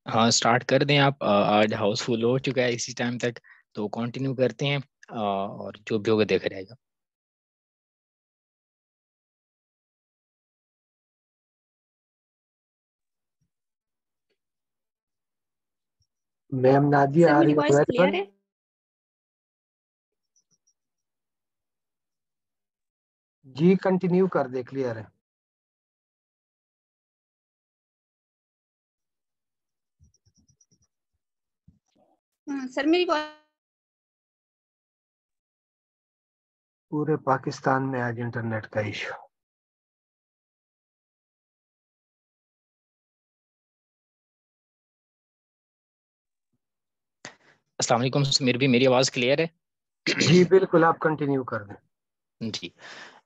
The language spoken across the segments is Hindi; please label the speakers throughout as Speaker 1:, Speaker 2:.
Speaker 1: हाँ, स्टार्ट कर दें आप। आज हाउसफुल हो चुका है इसी टाइम तक, तो कंटिन्यू करते हैं। और जो भी होगा देखा रहेगा।
Speaker 2: मैम नादिया,
Speaker 3: सर
Speaker 2: आर
Speaker 3: मेरी
Speaker 2: यू
Speaker 3: वॉइस क्लियर
Speaker 2: अवेलेबल?
Speaker 3: है?
Speaker 2: जी कंटिन्यू कर दे, क्लियर है।
Speaker 3: हाँ, सर मेरी वॉइस।
Speaker 2: पूरे पाकिस्तान में आज इंटरनेट का इशू।
Speaker 1: अस्सलाम वालेकुम समीर भी, मेरी आवाज़ क्लियर है?
Speaker 2: जी बिल्कुल, आप कंटिन्यू कर दें।
Speaker 1: जी।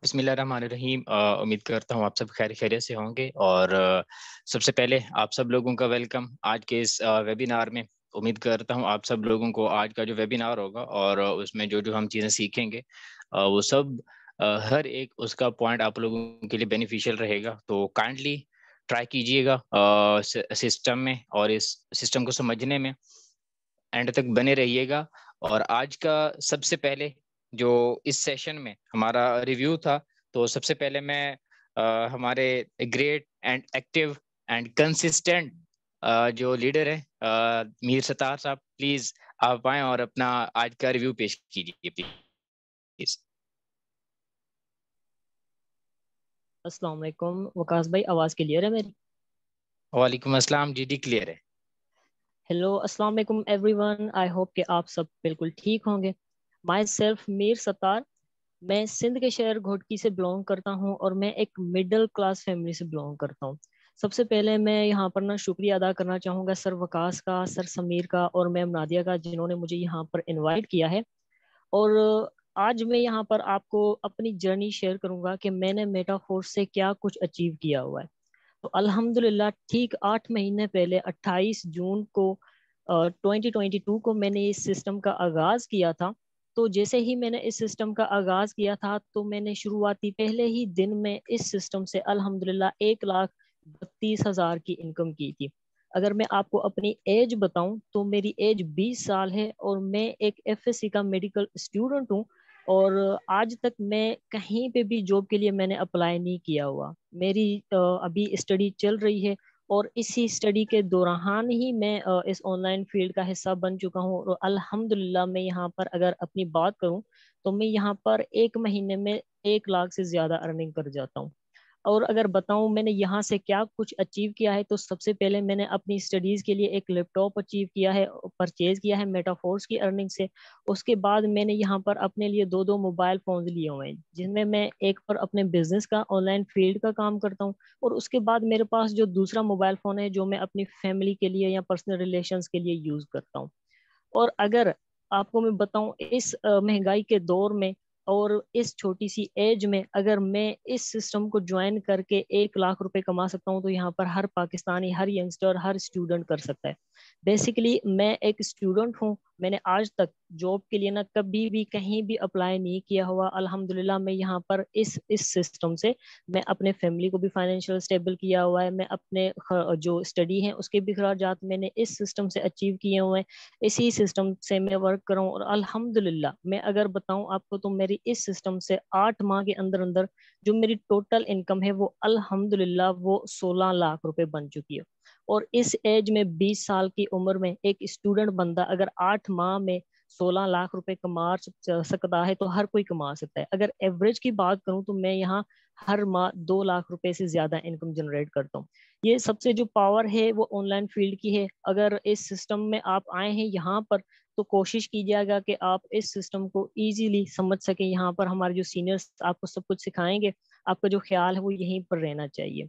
Speaker 1: बिस्मिल्लाहिर्रहमानिर्रहीम। उम्मीद करता हूँ आप सब खैर खैरियत से होंगे। और सबसे पहले आप सब लोगों का वेलकम आज के इस वेबिनार में। उम्मीद करता हूँ आप सब लोगों को आज का जो वेबिनार होगा और उसमें जो जो हम चीज़ें सीखेंगे वो सब हर एक उसका पॉइंट आप लोगों के लिए बेनिफिशियल रहेगा। तो काइंडली ट्राई कीजिएगा सिस्टम में, और इस सिस्टम को समझने में एंड तक बने रहिएगा। और आज का सबसे पहले जो इस सेशन में हमारा रिव्यू था, तो सबसे पहले मैं हमारे great and active and consistent जो लीडर है मीर सतार साहब, प्लीज आप आए और अपना आज का रिव्यू पेश कीजिए प्लीज।
Speaker 4: अस्सलाम वालेकुम वकास भाई, आवाज़ क्लियर है मेरी?
Speaker 1: वालेकुम अस्सलाम जी, क्लियर है।
Speaker 4: हेलो, अस्सलाम वालेकुम एवरीवन। आई होप कि आप सब बिल्कुल ठीक होंगे। Myself Mir Sattar. मैं सिंध के शहर घोटकी से बिलोंग करता हूँ और मैं एक मिडिल क्लास फैमिली से बिलोंग करता हूँ। सबसे पहले मैं यहाँ पर ना शुक्रिया अदा करना चाहूँगा सर वकास का, सर समीर का और मैम नादिया का, जिन्होंने मुझे यहाँ पर इनवाइट किया है। और आज मैं यहाँ पर आपको अपनी जर्नी शेयर करूंगा कि मैंने मेटाफोर्स से क्या कुछ अचीव किया हुआ है। तो अल्हम्दुलिल्लाह ठीक 8 महीने पहले 28 जून को 2022 को मैंने इस सिस्टम का आगाज किया था। तो जैसे ही मैंने इस सिस्टम का आगाज किया था तो मैंने शुरुआती पहले ही दिन में इस सिस्टम से अल्हम्दुलिल्लाह 1,32,000 की इनकम की थी। अगर मैं आपको अपनी एज बताऊं तो मेरी एज 20 साल है और मैं एक एफएससी का मेडिकल स्टूडेंट हूं। और आज तक मैं कहीं पे भी जॉब के लिए मैंने अप्लाई नहीं किया हुआ। मेरी अभी स्टडी चल रही है और इसी स्टडी के दौरान ही मैं इस ऑनलाइन फील्ड का हिस्सा बन चुका हूँ। और अल्हम्दुलिल्लाह मैं यहाँ पर अगर अपनी बात करूँ तो मैं यहाँ पर 1 महीने में 1 लाख से ज़्यादा अर्निंग कर जाता हूँ। और अगर बताऊं मैंने यहाँ से क्या कुछ अचीव किया है, तो सबसे पहले मैंने अपनी स्टडीज के लिए एक लैपटॉप अचीव किया है, परचेज किया है मेटाफोर्स की अर्निंग से। उसके बाद मैंने यहाँ पर अपने लिए दो दो मोबाइल फोन लिए हुए हैं, जिनमें मैं एक पर अपने बिजनेस का ऑनलाइन फील्ड का काम करता हूँ, और उसके बाद मेरे पास जो दूसरा मोबाइल फोन है जो मैं अपनी फैमिली के लिए या पर्सनल रिलेशंस के लिए यूज करता हूँ। और अगर आपको मैं बताऊं इस महंगाई के दौर में और इस छोटी सी एज में अगर मैं इस सिस्टम को ज्वाइन करके 1 लाख रुपए कमा सकता हूं, तो यहाँ पर हर पाकिस्तानी, हर यंगस्टर, हर स्टूडेंट कर सकता है। बेसिकली मैं एक स्टूडेंट हूँ। मैंने आज तक जॉब के लिए ना कभी भी कहीं भी अप्लाई नहीं किया हुआ। अल्हम्दुलिल्लाह मैं यहाँ पर इस सिस्टम से मैं अपने फैमिली को भी फाइनेंशियल स्टेबल किया हुआ है। मैं अपने जो स्टडी है उसके भी खर्चात मैंने इस सिस्टम से अचीव किए हुए हैं। इसी सिस्टम से मैं वर्क कर रहा हूँ। और अल्हम्दुलिल्लाह मैं अगर बताऊं आपको तो मेरी इस सिस्टम से 8 माह के अंदर अंदर जो मेरी टोटल इनकम है वो अल्हम्दुलिल्लाह वो 16 लाख रुपए बन चुकी है। और इस एज में 20 साल की उम्र में एक स्टूडेंट बंदा अगर 8 माह में 16 लाख रुपए कमा सकता है तो हर कोई कमा सकता है। अगर एवरेज की बात करूं तो मैं यहाँ हर माह 2 लाख रुपए से ज्यादा इनकम जनरेट करता हूँ। ये सबसे जो पावर है वो ऑनलाइन फील्ड की है। अगर इस सिस्टम में आप आए हैं यहाँ पर तो कोशिश कीजिएगा कि आप इस सिस्टम को इजीली समझ सकें। यहाँ पर हमारे जो सीनियर्स आपको सब कुछ सिखाएंगे। आपका जो ख्याल है वो यहीं पर रहना चाहिए।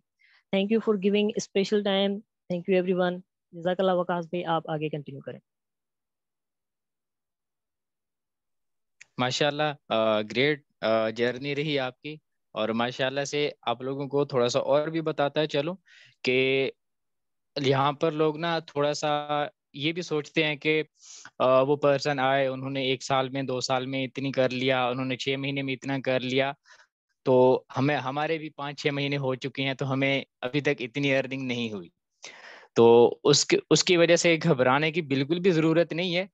Speaker 4: Thank you for giving special time. Thank you everyone. जज़ाकल्लाह वकास भाई, आप आगे कंटिन्यू करें।
Speaker 1: माशाल्लाह, ग्रेट जर्नी रही आपकी। और माशाल्लाह से आप लोगों को थोड़ा सा और भी बताता है चलो कि यहाँ पर लोग ना थोड़ा सा ये भी सोचते हैं कि वो पर्सन आए, उन्होंने 1 साल में 2 साल में इतनी कर लिया, उन्होंने 6 महीने में इतना कर लिया, तो हमें हमारे भी 5-6 महीने हो चुके हैं तो हमें अभी तक इतनी अर्निंग नहीं हुई। तो उसकी वजह से घबराने की बिल्कुल भी जरूरत नहीं है।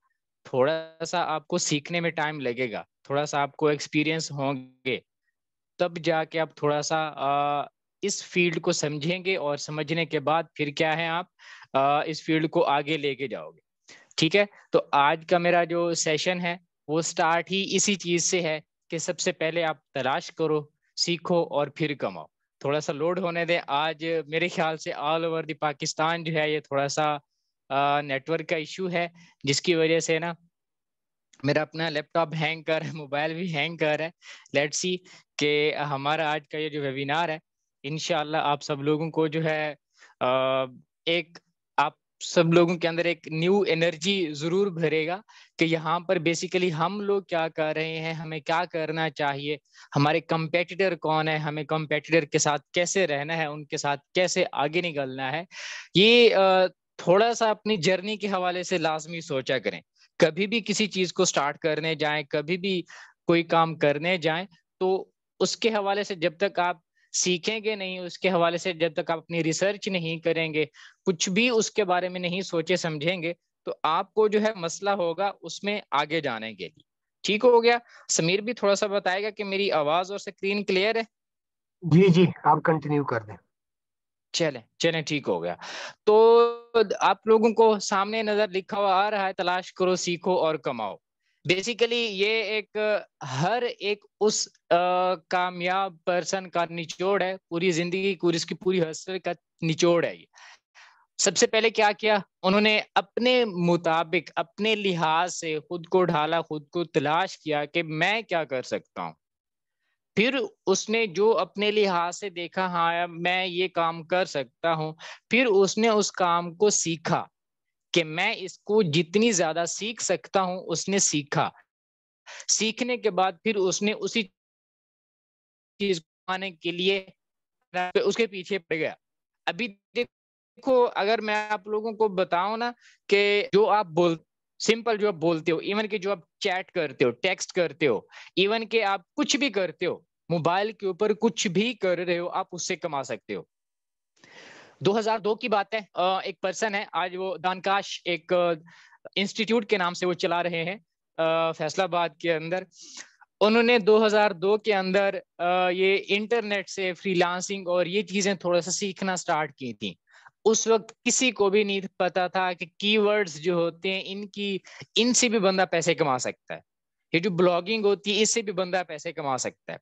Speaker 1: थोड़ा सा आपको सीखने में टाइम लगेगा, थोड़ा सा आपको एक्सपीरियंस होंगे, तब जाके आप थोड़ा सा इस फील्ड को समझेंगे, और समझने के बाद फिर क्या है, आप इस फील्ड को आगे लेके जाओगे। ठीक है, तो आज का मेरा जो सेशन है वो स्टार्ट ही इसी चीज से है कि सबसे पहले आप तलाश करो, सीखो और फिर कमाओ। थोड़ा सा लोड होने दें। आज मेरे ख्याल से ऑल ओवर द पाकिस्तान जो है ये थोड़ा सा नेटवर्क का इशू है, जिसकी वजह से ना मेरा अपना लैपटॉप हैंग कर रहा है, मोबाइल भी हैंग कर रहा है। लेट्स सी कि हमारा आज का ये जो वेबिनार है, इंशाल्लाह आप सब लोगों को जो है एक आप सब लोगों के अंदर एक न्यू एनर्जी जरूर भरेगा कि यहाँ पर बेसिकली हम लोग क्या कर रहे हैं, हमें क्या करना चाहिए, हमारे कंपेटिटर कौन है, हमें कंपेटिटर के साथ कैसे रहना है, उनके साथ कैसे आगे निकलना है। ये थोड़ा सा अपनी जर्नी के हवाले से लाजमी सोचा करें। कभी भी किसी चीज को स्टार्ट करने जाएं, कभी भी कोई काम करने जाएं, तो उसके हवाले से जब तक आप सीखेंगे नहीं, उसके हवाले से जब तक आप अपनी रिसर्च नहीं करेंगे, कुछ भी उसके बारे में नहीं सोचे समझेंगे, तो आपको जो है मसला होगा उसमें आगे जाने के लिए। ठीक हो गया? समीर भी थोड़ा सा बताएगा कि मेरी आवाज और स्क्रीन क्लियर है?
Speaker 2: जी जी, आप कंटिन्यू कर दें।
Speaker 1: चलें चलें, ठीक हो गया। तो आप लोगों को सामने नजर लिखा हुआ आ रहा है, तलाश करो, सीखो और कमाओ। बेसिकली ये एक हर एक उस कामयाब पर्सन का निचोड़ है, पूरी जिंदगी पूरी इसकी पूरी हसल का निचोड़ है ये। सबसे पहले क्या किया उन्होंने, अपने मुताबिक अपने लिहाज से खुद को ढाला, खुद को तलाश किया कि मैं क्या कर सकता हूँ। फिर उसने जो अपने लिहाज से देखा, हाँ मैं ये काम कर सकता हूँ, फिर उसने उस काम को सीखा कि मैं इसको जितनी ज्यादा सीख सकता हूँ, उसने सीखा। सीखने के बाद फिर उसने उसी चीज को पाने के लिए उसके पीछे पड़ गया। अभी देखो, अगर मैं आप लोगों को बताऊं ना कि जो आप सिंपल जो आप बोलते हो, इवन कि जो आप चैट करते हो, टेक्स्ट करते हो, इवन कि आप कुछ भी करते हो, मोबाइल के ऊपर कुछ भी कर रहे हो, आप उससे कमा सकते हो। 2002 की बात है, एक पर्सन है, आज वो दानकाश एक इंस्टीट्यूट के नाम से वो चला रहे हैं फैसलाबाद के अंदर। उन्होंने 2002 के अंदर ये इंटरनेट से फ्रीलांसिंग और ये चीजें थोड़ा सा सीखना स्टार्ट की थी। उस वक्त किसी को भी नहीं पता था कि कीवर्ड्स जो होते हैं इनसे भी बंदा पैसे कमा सकता है, ये जो ब्लॉगिंग होती है इससे भी बंदा पैसे कमा सकता है।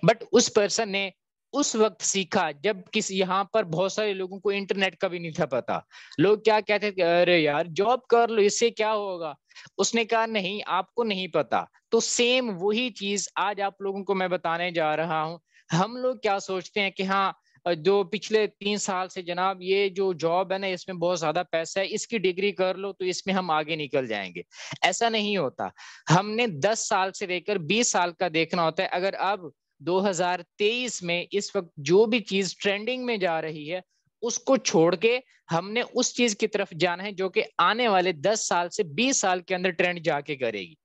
Speaker 1: बट उस पर्सन ने उस वक्त सीखा जब किसी, यहाँ पर बहुत सारे लोगों को इंटरनेट का भी नहीं था पता। लोग क्या कहते थे, अरे यार जॉब कर लो, इससे क्या होगा। उसने कहा नहीं, आपको नहीं पता। तो सेम वही चीज आज आप लोगों को मैं बताने जा रहा हूँ। हम लोग क्या सोचते हैं कि हाँ, जो पिछले 3 साल से जनाब ये जो जॉब है ना, इसमें बहुत ज्यादा पैसा है, इसकी डिग्री कर लो तो इसमें हम आगे निकल जाएंगे। ऐसा नहीं होता। हमने 10 साल से लेकर 20 साल का देखना होता है। अगर अब 2023 में इस वक्त जो भी चीज ट्रेंडिंग में जा रही है, उसको छोड़ के हमने उस चीज की तरफ जाना है जो कि आने वाले 10 साल से 20 साल के अंदर ट्रेंड जाके करेगी।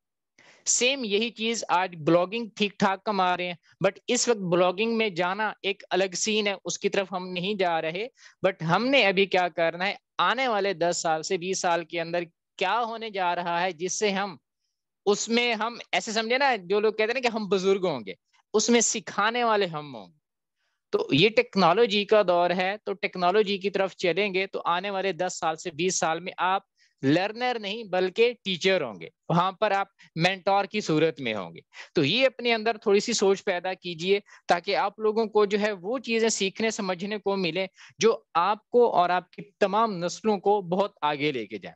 Speaker 1: सेम यही चीज आज ब्लॉगिंग ठीक ठाक कमा रहे हैं, बट इस वक्त ब्लॉगिंग में जाना एक अलग सीन है, उसकी तरफ हम नहीं जा रहे। बट हमने अभी क्या करना है, आने वाले 10 साल से 20 साल के अंदर क्या होने जा रहा है, जिससे हम उसमें, हम ऐसे समझे ना, जो लोग कहते हैं ना कि हम बुजुर्ग होंगे, उसमें सिखाने वाले हम होंगे। तो ये टेक्नोलॉजी का दौर है, तो टेक्नोलॉजी की तरफ चलेंगे तो आने वाले 10 साल से 20 साल में आप लर्नर नहीं बल्कि टीचर होंगे, वहां पर आप मेंटोर की सूरत में होंगे। तो ये अपने अंदर थोड़ी सी सोच पैदा कीजिए, ताकि आप लोगों को जो है वो चीजें सीखने समझने को मिले जो आपको और आपकी तमाम नस्लों को बहुत आगे लेके जाए।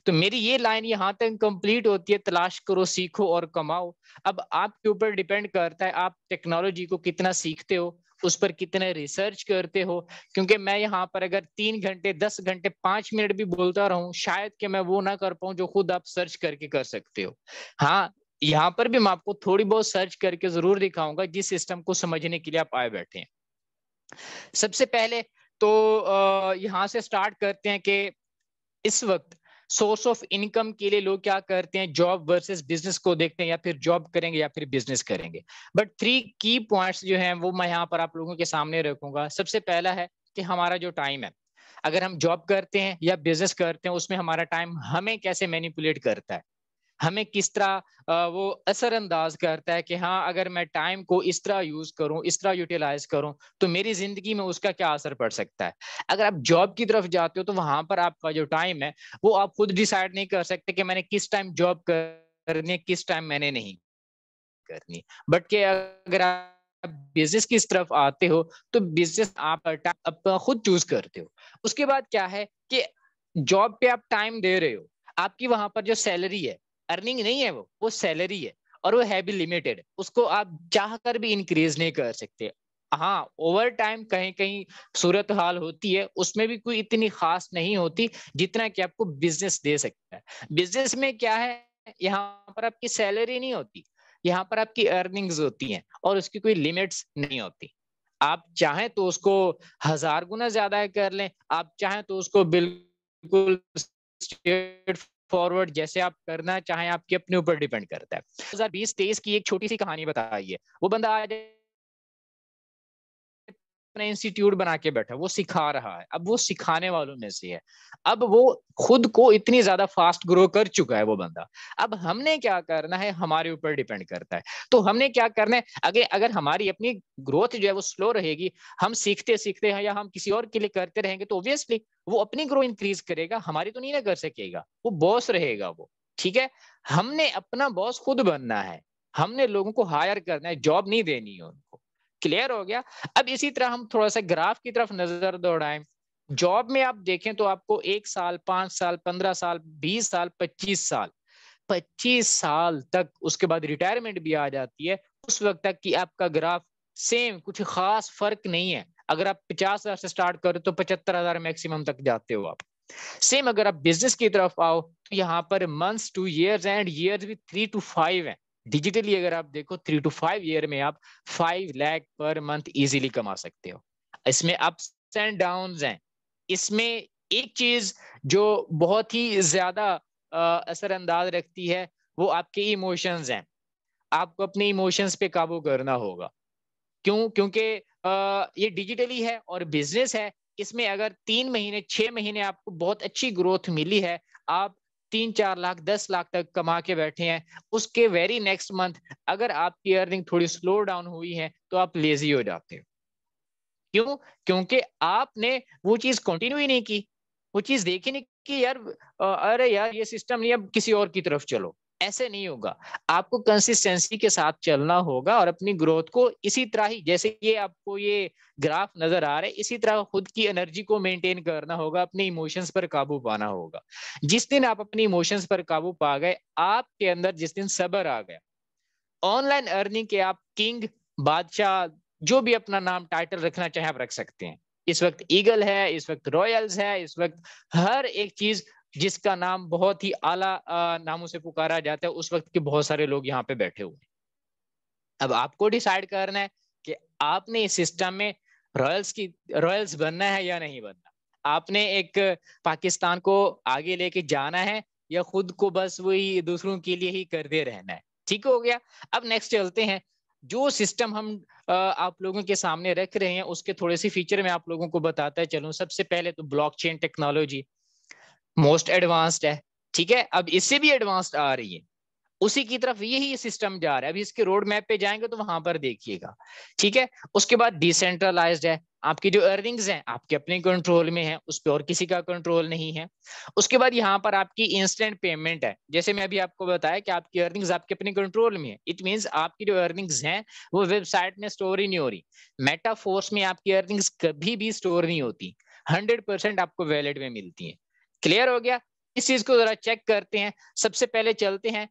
Speaker 1: तो मेरी ये लाइन यहाँ तक कंप्लीट होती है, तलाश करो, सीखो और कमाओ। अब आपके ऊपर डिपेंड करता है आप टेक्नोलॉजी को कितना सीखते हो, उस पर कितने रिसर्च करते हो। क्योंकि मैं यहाँ पर अगर 3 घंटे 10 घंटे 5 मिनट भी बोलता रहूं, शायद कि मैं वो ना कर पाऊं जो खुद आप सर्च करके कर सकते हो। हाँ, यहाँ पर भी मैं आपको थोड़ी बहुत सर्च करके जरूर दिखाऊंगा, जिस सिस्टम को समझने के लिए आप आए बैठे हैं। सबसे पहले तो यहाँ से स्टार्ट करते हैं कि इस वक्त सोर्स ऑफ इनकम के लिए लोग क्या करते हैं, जॉब वर्सेस बिजनेस को देखते हैं, या फिर जॉब करेंगे या फिर बिजनेस करेंगे। बट 3 की पॉइंट्स जो हैं वो मैं यहाँ पर आप लोगों के सामने रखूंगा। सबसे पहला है कि हमारा जो टाइम है, अगर हम जॉब करते हैं या बिजनेस करते हैं, उसमें हमारा टाइम हमें कैसे मैनिपुलेट करता है, हमें किस तरह वो असरअंदाज करता है कि हाँ, अगर मैं टाइम को इस तरह यूज करूं, इस तरह यूटिलाइज करूं, तो मेरी जिंदगी में उसका क्या असर पड़ सकता है। अगर आप जॉब की तरफ जाते हो तो वहां पर आपका जो टाइम है वो आप खुद डिसाइड नहीं कर सकते कि मैंने किस टाइम जॉब करनी है, किस टाइम मैंने नहीं करनी। बट के अगर आप बिजनेस की तरफ आते हो तो बिजनेस आप अपना खुद चूज करते हो। उसके बाद क्या है कि जॉब पे आप टाइम दे रहे हो, आपकी वहां पर जो सैलरी है, अर्निंग नहीं है, वो सैलरी है, और वो है भी लिमिटेड, उसको आप चाह कर भी इंक्रीज नहीं कर सकते। हाँ, ओवर टाइम कहीं कहीं सूरत हाल होती है, उसमें भी कोई इतनी खास नहीं होती जितना कि आपको बिजनेस दे सकता है। बिजनेस में क्या है, यहाँ पर आपकी सैलरी नहीं होती, यहाँ पर आपकी अर्निंग्स होती हैं और उसकी कोई लिमिट्स नहीं होती। आप चाहें तो उसको 1000 गुना ज्यादा कर लें, आप चाहें तो उसको बिल्कुल स्ट्रेट फॉरवर्ड जैसे आप करना चाहें, आपके अपने ऊपर डिपेंड करता है। 2020-23 की एक छोटी सी कहानी बताई है। वो बंदा आज अपना इंस्टीट्यूट बना के बैठा, वो सिखा रहा है, अब वो सिखाने वालों में से है, अब वो खुद को इतनी ज्यादा फास्ट ग्रो कर चुका है वो बंदा। अब हमने क्या करना है, हमारे ऊपर डिपेंड करता है। तो हमने क्या करना है, अगर हमारी अपनी ग्रोथ जो है वो स्लो रहेगी, हम सीखते सीखते हैं या हम किसी और के लिए करते रहेंगे, तो ऑब्वियसली वो अपनी ग्रो इंक्रीज करेगा, हमारी तो नहीं ना कर सकेगा, वो बॉस रहेगा वो। ठीक है, हमने अपना बॉस खुद बनना है, हमने लोगों को हायर करना है, जॉब नहीं देनी है उनको। क्लियर हो गया। अब इसी तरह हम थोड़ा सा ग्राफ की तरफ नजर दौड़ाएं। जॉब में आप देखें तो आपको 1 साल, 5 साल, 15 साल, 20 साल, 25 साल तक, उसके बाद रिटायरमेंट भी आ जाती है, उस वक्त तक कि आपका ग्राफ सेम, कुछ खास फर्क नहीं है। अगर आप 50,000 से स्टार्ट करो तो 75,000 मैक्सिमम तक जाते हो आप। सेम अगर आप बिजनेस की तरफ आओ तो यहाँ पर months two years and years भी 3 to 5 है। डिजिटली अगर आप देखो 3 to 5 ईयर में आप 5 लाख पर मंथ इजीली कमा सकते हो। इसमें अप्स एंड डाउन्स हैं। इसमें एक चीज जो बहुत ही ज्यादा असरअंदाज रखती है वो आपके इमोशंस हैं। आपको अपने इमोशंस पे काबू करना होगा। क्यों? क्योंकि ये डिजिटली है और बिजनेस है। इसमें अगर 3 महीने 6 महीने आपको बहुत अच्छी ग्रोथ मिली है, आप 3-4 लाख 10 लाख तक कमा के बैठे हैं, उसके वेरी नेक्स्ट मंथ अगर आपकी अर्निंग थोड़ी स्लो डाउन हुई है तो आप लेजी हो जाते हो। क्यों? क्योंकि आपने वो चीज कंटिन्यू ही नहीं की, वो चीज देखी नहीं कि यार अरे यार ये सिस्टम नहीं, अब किसी और की तरफ चलो। ऐसे नहीं होगा, आपको कंसिस्टेंसी के साथ चलना होगा और अपनी ग्रोथ को इसी तरह ही, जैसे ये आपको ये ग्राफ नजर आ रहा है, इसी तरह खुद की एनर्जी को मेंटेन करना होगा, अपने इमोशंस पर काबू पाना होगा। जिस दिन आप अपनी इमोशंस पर काबू पा गए, आपके अंदर जिस दिन सब्र आ गया, ऑनलाइन अर्निंग के आप किंग, बादशाह, जो भी अपना नाम टाइटल रखना चाहे आप रख सकते हैं। इस वक्त ईगल है, इस वक्त रॉयल्स है, इस वक्त हर एक चीज जिसका नाम बहुत ही आला नामों से पुकारा जाता है, उस वक्त के बहुत सारे लोग यहाँ पे बैठे हुए हैं। अब आपको डिसाइड करना है कि आपने इस सिस्टम में रॉयल्स बनना है या नहीं बनना। आपने एक पाकिस्तान को आगे लेके जाना है या खुद को बस वही दूसरों के लिए ही करते रहना है। ठीक हो गया। अब नेक्स्ट चलते हैं। जो सिस्टम हम आप लोगों के सामने रख रहे हैं उसके थोड़े से फीचर मैं आप लोगों को बताता है चलूं। सबसे पहले तो ब्लॉकचेन टेक्नोलॉजी मोस्ट एडवांस्ड है। ठीक है, अब इससे भी एडवांस्ड आ रही है, उसी की तरफ यही सिस्टम जा रहा है। अभी इसके रोड मैप पे जाएंगे तो वहां पर देखिएगा। ठीक है, उसके बाद डिसेंट्रलाइज्ड है, आपकी जो अर्निंग्स हैं आपके अपने कंट्रोल में है, उस पर और किसी का कंट्रोल नहीं है। उसके बाद यहाँ पर आपकी इंस्टेंट पेमेंट है। जैसे मैं अभी आपको बताया कि आपकी अर्निंग्स आपके अपने कंट्रोल में है, इट मींस आपकी जो अर्निंग्स हैं वो वेबसाइट में स्टोर ही नहीं हो रही। मेटाफोर्स में आपकी अर्निंग्स कभी भी स्टोर नहीं होती, 100% आपको वैलेट में मिलती है। क्लियर हो गया। इस चीज को जरा चेक करते हैं। सबसे पहले चलते हैं,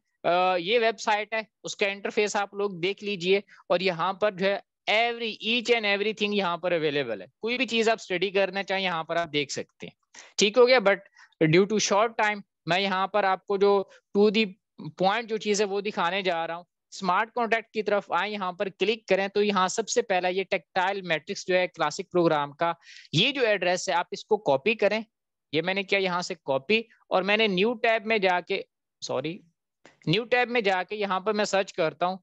Speaker 1: ये वेबसाइट है, उसका इंटरफेस आप लोग देख लीजिए, और यहाँ पर जो है ईच एंड एवरीथिंग यहाँ पर अवेलेबल है। कोई भी चीज आप स्टडी करना चाहें यहाँ पर आप देख सकते हैं। ठीक हो गया। But due to short time मैं यहाँ पर आपको जो टू दी पॉइंट जो चीज है वो दिखाने जा रहा हूँ। स्मार्ट कॉन्ट्रैक्ट की तरफ आए, यहाँ पर क्लिक करें तो यहाँ सबसे पहला ये टेक्टाइल मैट्रिक्स जो है क्लासिक प्रोग्राम का, ये जो एड्रेस है आप इसको कॉपी करें। ये मैंने किया यहाँ से कॉपी, और मैंने न्यू टैब में जाके यहाँ पर मैं सर्च करता हूँ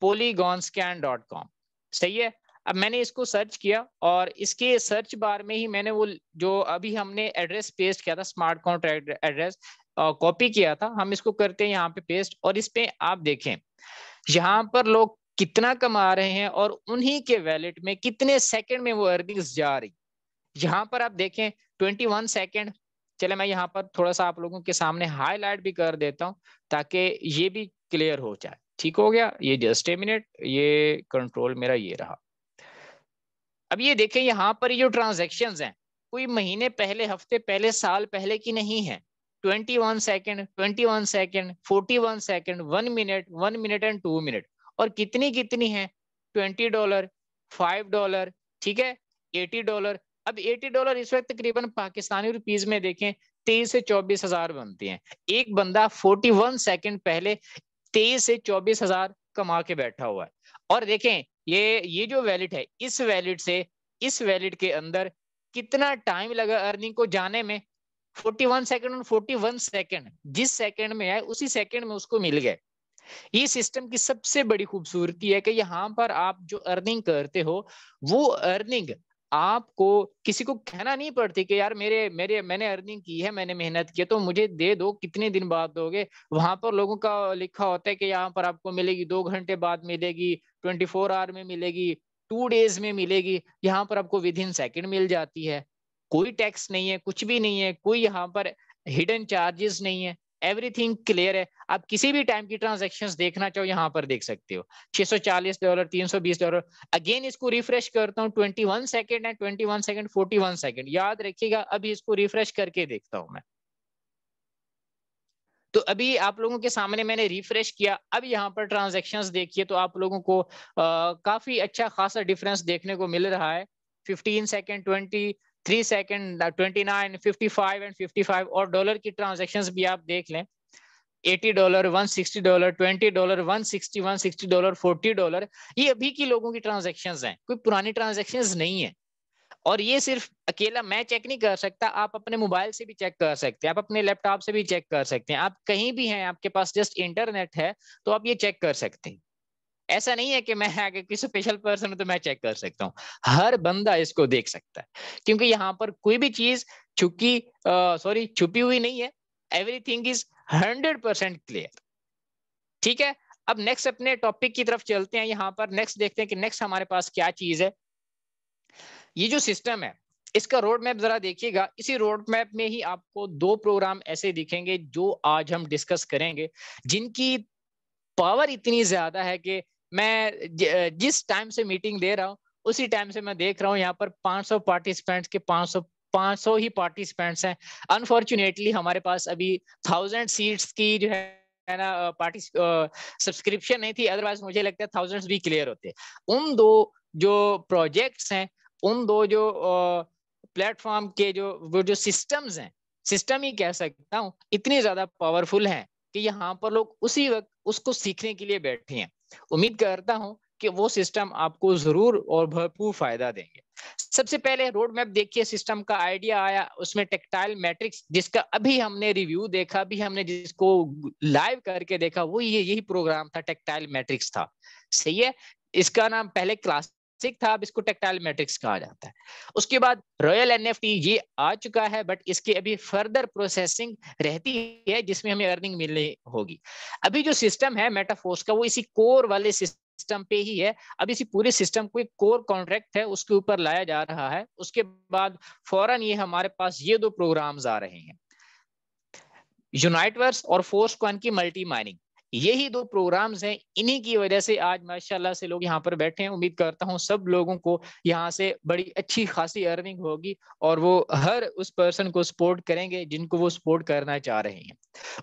Speaker 1: polygonscan.com। सही है। अब मैंने इसको सर्च किया और इसके सर्च बार में ही मैंने वो जो अभी हमने एड्रेस पेस्ट किया था, स्मार्ट कॉन्ट्रैक्ट एड्रेस कॉपी किया था, हम इसको करते हैं यहाँ पे पेस्ट, और इस पे आप देखें यहाँ पर लोग कितना कमा रहे हैं और उन्हीं के वैलेट में कितने सेकंड में वो अर्निंग्स जा रही। यहाँ पर आप देखें 21 सेकंड। चले मैं यहाँ पर थोड़ा सा आप लोगों के सामने हाईलाइट भी कर देता हूँ ताकि ये भी क्लियर हो जाए। ठीक हो गया, ये जस्ट ए मिनट, ये कंट्रोल मेरा ये रहा। अब ये देखें यहाँ पर ये जो ट्रांजैक्शंस हैं कोई महीने पहले, हफ्ते पहले, साल पहले की नहीं है। 21 second, 21 second, 41 second, 1 minute, 1 minute and 2 minute, और कितनी है, $20, $5, ठीक है, $80। अब $80 इस वक्त तकरीबन पाकिस्तानी रुपीज में देखें 23 से 24 हजार बनते हैं। एक बंदा 41 सेकंड पहले 23 से 24 हजार कमा के बैठा हुआ है। और देखें ये जो वैलिड है, इस वैलिड से इस वैलिड के अंदर कितना टाइम लगा अर्निंग को जाने में, 41 सेकंड और 41 सेकंड, जिस सेकंड में है उसी सेकंड में उसको मिल गए। ये सिस्टम की सबसे बड़ी खूबसूरती है कि यहाँ पर आप जो अर्निंग करते हो वो अर्निंग आपको किसी को कहना नहीं पड़ती कि यार मैंने अर्निंग की है, मैंने मेहनत की है तो मुझे दे दो, कितने दिन बाद दोगे। वहां पर लोगों का लिखा होता है कि यहाँ पर आपको मिलेगी 2 घंटे बाद मिलेगी, 24 आवर में मिलेगी, 2 डेज में मिलेगी। यहाँ पर आपको विद इन सेकंड मिल जाती है। कोई टैक्स नहीं है, कुछ भी नहीं है, कोई यहाँ पर हिडन चार्जेस नहीं है, एवरीथिंग क्लियर है। आप किसी भी टाइम की ट्रांजैक्शंस देखना चाहो यहाँ पर देख सकते हो। $640, $320। अगेन इसको रिफ्रेश करता हूँ, 21 सेकंड है, 21 सेकंड, 41 सेकंड, याद रखिएगा। अभी इसको रिफ्रेश करके देखता हूं मैं, तो अभी आप लोगों के सामने मैंने रिफ्रेश किया। अब यहाँ पर ट्रांजैक्शंस देखिए तो आप लोगों को काफी अच्छा खासा डिफरेंस देखने को मिल रहा है। 15 सेकंड, 23 सेकंड, 29, 55 एंड 55। और डॉलर की ट्रांजैक्शंस भी आप देख लें, $80, $160, $20, $160, $160, $40। ये अभी की लोगों की ट्रांजैक्शंस हैं, कोई पुरानी ट्रांजैक्शंस नहीं है। और ये सिर्फ अकेला मैं चेक नहीं कर सकता, आप अपने मोबाइल से भी चेक कर सकते हैं, आप अपने लैपटॉप से भी चेक कर सकते हैं, आप कहीं भी हैं, आपके पास जस्ट इंटरनेट है तो आप ये चेक कर सकते हैं। ऐसा नहीं है कि मैं आगे किसी स्पेशल पर्सन हूं तो मैं चेक कर सकता हूँ, हर बंदा इसको देख सकता है, क्योंकि यहाँ पर कोई भी चीज छुपी हुई नहीं है। Everything is 100% clear. ठीक है, अब नेक्स्ट अपने टॉपिक की तरफ चलते हैं। यहाँ पर नेक्स्ट देखते हैं कि नेक्स्ट हमारे पास क्या चीज है। ये जो सिस्टम है इसका रोड मैप जरा देखिएगा। इसी रोड मैप में ही आपको 2 प्रोग्राम ऐसे दिखेंगे जो आज हम डिस्कस करेंगे, जिनकी पावर इतनी ज्यादा है कि मैं जिस टाइम से मीटिंग दे रहा हूँ उसी टाइम से मैं देख रहा हूँ यहाँ पर 500 पार्टिसिपेंट्स के 500 ही पार्टिसिपेंट्स हैं। अनफॉर्चुनेटली हमारे पास अभी 1000 सीट्स की जो है ना पार्टी सब्सक्रिप्शन नहीं थी, अदरवाइज मुझे लगता है 1000 भी क्लियर होते। उन 2 जो प्रोजेक्ट्स हैं, उन 2 जो प्लेटफॉर्म के जो सिस्टम्स हैं, सिस्टम ही कह सकता हूँ, इतनी ज्यादा पावरफुल हैं कि यहाँ पर लोग उसी वक्त उसको सीखने के लिए बैठे हैं। उम्मीद करता हूं कि वो सिस्टम आपको जरूर और भरपूर फायदा देंगे। सबसे पहले रोड मैप देखिए, सिस्टम का आइडिया आया, उसमें टेक्टाइल मैट्रिक्स जिसका अभी हमने रिव्यू देखा, अभी हमने जिसको लाइव करके देखा, वो यही प्रोग्राम था, टेक्टाइल मैट्रिक्स था। सही है, इसका नाम पहले क्लासिक था, अब इसको टेक्टाइल मैट्रिक्स कहा जाता है। उसके बाद रॉयल एनएफटी ये आ चुका है, बट इसके अभी फर्दर प्रोसेसिंग रहती है जिसमें हमें अर्निंग मिलनी होगी। अभी जो सिस्टम है मेटाफोर्स का वो इसी कोर वाले सिस्टम पे ही है। अब इसी पूरे सिस्टम को एक कोर कॉन्ट्रैक्ट है उसके ऊपर लाया जा रहा है। उसके बाद फौरन ये हमारे पास ये 2 प्रोग्राम्स आ रहे हैं, यूनाइटवर्स और फोर्सक्वान की मल्टी माइनिंग। यही 2 प्रोग्राम्स हैं, इन्हीं की वजह से आज माशाल्लाह से लोग यहाँ पर बैठे हैं। उम्मीद करता हूँ सब लोगों को यहाँ से बड़ी अच्छी खासी अर्निंग होगी और वो हर उस पर्सन को सपोर्ट करेंगे जिनको वो सपोर्ट करना चाह रहे हैं।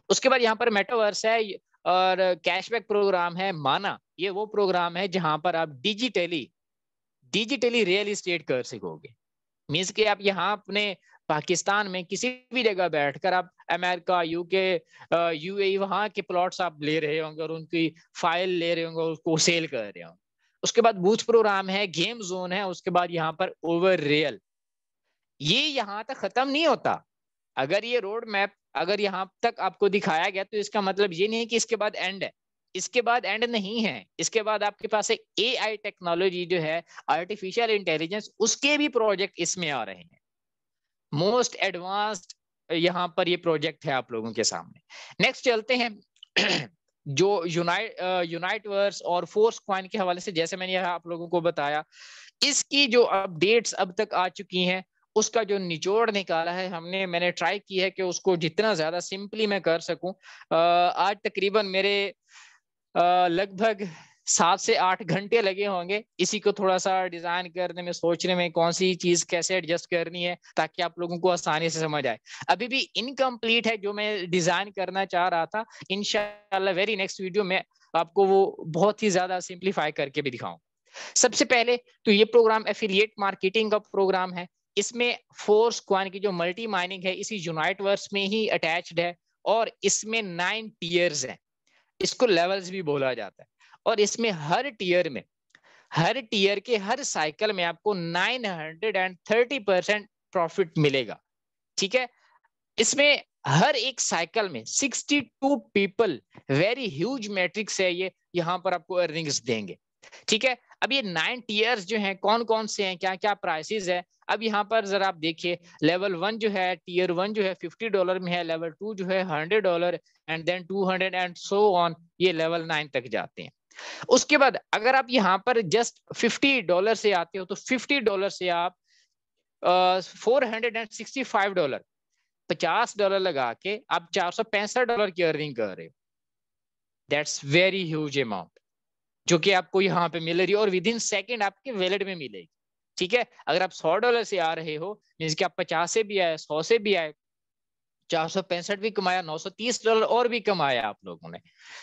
Speaker 1: उसके बाद यहाँ पर मेटावर्स है और कैशबैक प्रोग्राम है माना। ये वो प्रोग्राम है जहां पर आप डिजिटली रियल एस्टेट कर सकोगे। मीन्स कि आप यहाँ अपने पाकिस्तान में किसी भी जगह बैठकर आप अमेरिका, यूके, यूएई वहां के प्लॉट्स आप ले रहे होंगे और उनकी फाइल ले रहे होंगे, उसको सेल कर रहे होंगे। उसके बाद बूथ प्रोग्राम है, गेम जोन है, उसके बाद यहाँ पर ओवर रियल। ये यहाँ तक खत्म नहीं होता। अगर ये रोड मैप अगर यहाँ तक आपको दिखाया गया तो इसका मतलब ये नहीं कि इसके बाद एंड है। इसके बाद एंड नहीं है, इसके बाद आपके पास एक AI टेक्नोलॉजी जो है, आर्टिफिशियल इंटेलिजेंस, उसके भी प्रोजेक्ट इसमें आ रहे हैं। मोस्ट एडवांस्ड यहाँ पर ये प्रोजेक्ट है आप लोगों के सामने। नेक्स्ट चलते हैं जो यूनाइटवर्स और फोर्स कॉइन के हवाले से, जैसे मैंने यहाँ आप लोगों को बताया, इसकी जो अपडेट्स अब तक आ चुकी हैं, उसका जो निचोड़ निकाला है हमने, मैंने ट्राई की है कि उसको जितना ज्यादा सिंपली मैं कर सकूं। आज तकरीबन मेरे लगभग 7 से 8 घंटे लगे होंगे इसी को थोड़ा सा डिजाइन करने में, सोचने में कौन सी चीज कैसे एडजस्ट करनी है ताकि आप लोगों को आसानी से समझ आए। अभी भी इनकम्प्लीट है जो मैं डिजाइन करना चाह रहा था। इंशाल्लाह वेरी नेक्स्ट वीडियो में आपको वो बहुत ही ज्यादा सिंप्लीफाई करके भी दिखाऊं। सबसे पहले तो ये प्रोग्राम एफिलिएट मार्केटिंग का प्रोग्राम है। इसमें फोर्स क्वान की जो मल्टी माइनिंग है इसी यूनाइटवर्स में ही अटैच्ड है, और इसमें 9 टीयर्स हैं, इसको लेवल्स भी बोला जाता है। और इसमें हर टीयर के हर साइकिल में आपको 930% प्रॉफिट मिलेगा। ठीक है, इसमें हर एक साइकिल में 62 पीपल, वेरी ह्यूज मैट्रिक्स है ये, यहां पर आपको अर्निंग्स देंगे। ठीक है, अब ये 9 टीयर्स जो हैं कौन कौन से हैं, क्या क्या प्राइसेस है, अब यहाँ पर जरा आप देखिए। लेवल 1 जो है, टीयर 1 जो है $50 में है, लेवल 2 जो है $100 and then 200 and so on, ये लेवल 9 तक जाते हैं। उसके बाद अगर आप यहाँ पर जस्ट $50 से आते हो तो $50 से आप $465, $50 लगा के आप $465 की अर्निंग कर रहे हो। दैट्स वेरी ह्यूज अमाउंट जो कि आपको यहाँ पे मिल रही है और विद इन सेकेंड आपके वैलेट में मिलेगी। ठीक है, अगर आप $100 से आ रहे हो, मींस कि आप 50 से भी आए, 100 से भी आए, 465 भी कमाया, $930 और भी कमाया आप लोगों ने।